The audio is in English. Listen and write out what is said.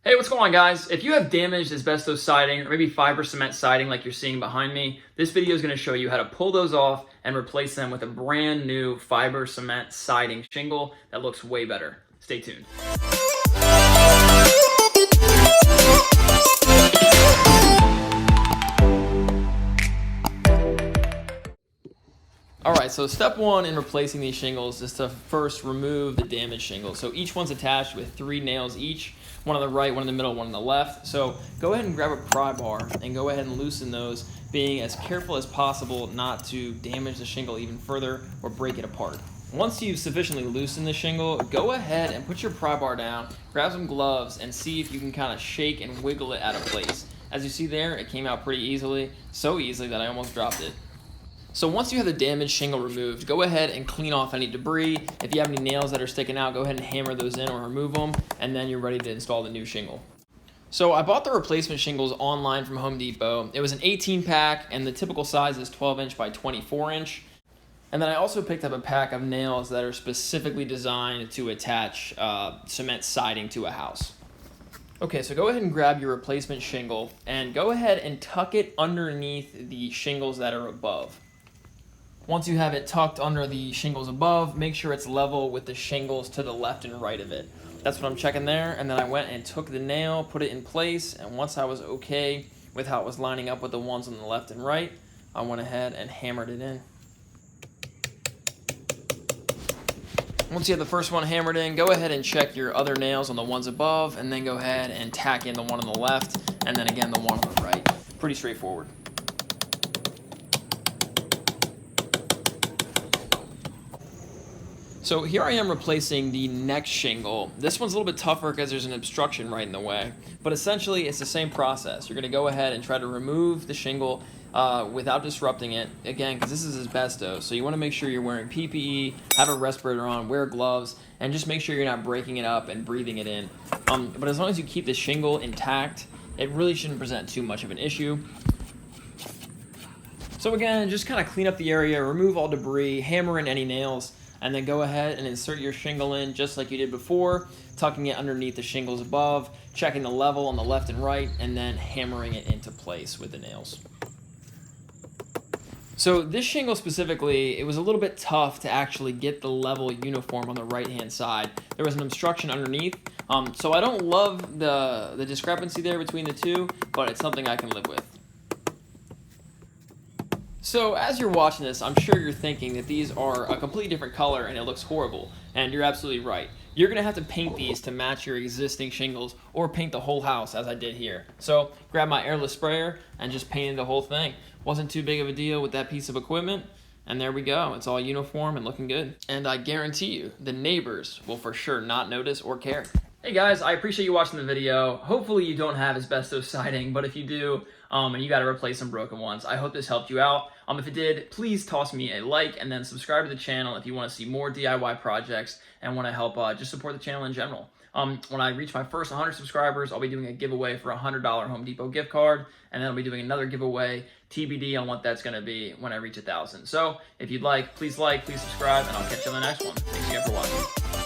Hey, what's going on, guys? If you have damaged asbestos siding or maybe fiber cement siding like you're seeing behind me, this video is going to show you how to pull those off and replace them with a brand new fiber cement siding shingle that looks way better. Stay tuned. All right, so step one in replacing these shingles is to first remove the damaged shingles. So each one's attached with 3 nails each, one on the right, one in the middle, one on the left. So go ahead and grab a pry bar and go ahead and loosen those, being as careful as possible not to damage the shingle even further or break it apart. Once you've sufficiently loosened the shingle, go ahead and put your pry bar down, grab some gloves, and see if you can kind of shake and wiggle it out of place. As you see there, it came out pretty easily, so easily that I almost dropped it. So once you have the damaged shingle removed, go ahead and clean off any debris. If you have any nails that are sticking out, go ahead and hammer those in or remove them, and then you're ready to install the new shingle. So I bought the replacement shingles online from Home Depot. It was an 18 pack, and the typical size is 12 inch by 24 inch. And then I also picked up a pack of nails that are specifically designed to attach cement siding to a house. Okay, so go ahead and grab your replacement shingle and go ahead and tuck it underneath the shingles that are above. Once you have it tucked under the shingles above, make sure it's level with the shingles to the left and right of it. That's what I'm checking there, and then I went and took the nail, put it in place, and once I was okay with how it was lining up with the ones on the left and right, I went ahead and hammered it in. Once you have the first one hammered in, go ahead and check your other nails on the ones above, and then go ahead and tack in the one on the left, and then again the one on the right. Pretty straightforward. So here I am replacing the next shingle. This one's a little bit tougher because there's an obstruction right in the way, but essentially it's the same process. You're going to go ahead and try to remove the shingle without disrupting it, again, because this is asbestos, so you want to make sure you're wearing PPE, have a respirator on, wear gloves, and just make sure you're not breaking it up and breathing it in. But as long as you keep the shingle intact, it really shouldn't present too much of an issue. So again, just kind of clean up the area, remove all debris, hammer in any nails, and then go ahead and insert your shingle in just like you did before, tucking it underneath the shingles above, checking the level on the left and right, and then hammering it into place with the nails. So this shingle specifically, it was a little bit tough to actually get the level uniform on the right-hand side. There was an obstruction underneath, so I don't love the discrepancy there between the two, but it's something I can live with. So as you're watching this, I'm sure you're thinking that these are a completely different color and it looks horrible, and you're absolutely right. You're going to have to paint these to match your existing shingles or paint the whole house as I did here. So grab my airless sprayer and just painted the whole thing. Wasn't too big of a deal with that piece of equipment, and there we go. It's all uniform and looking good. And I guarantee you, the neighbors will for sure not notice or care. Hey guys, I appreciate you watching the video. Hopefully you don't have asbestos siding, but if you do, and you got to replace some broken ones, I hope this helped you out. If it did, please toss me a like and then subscribe to the channel if you want to see more DIY projects and want to help just support the channel in general. When I reach my first 100 subscribers, I'll be doing a giveaway for a $100 Home Depot gift card, and then I'll be doing another giveaway, TBD on what that's going to be when I reach 1,000. So if you'd like, please subscribe, and I'll catch you on the next one. Thanks again for watching.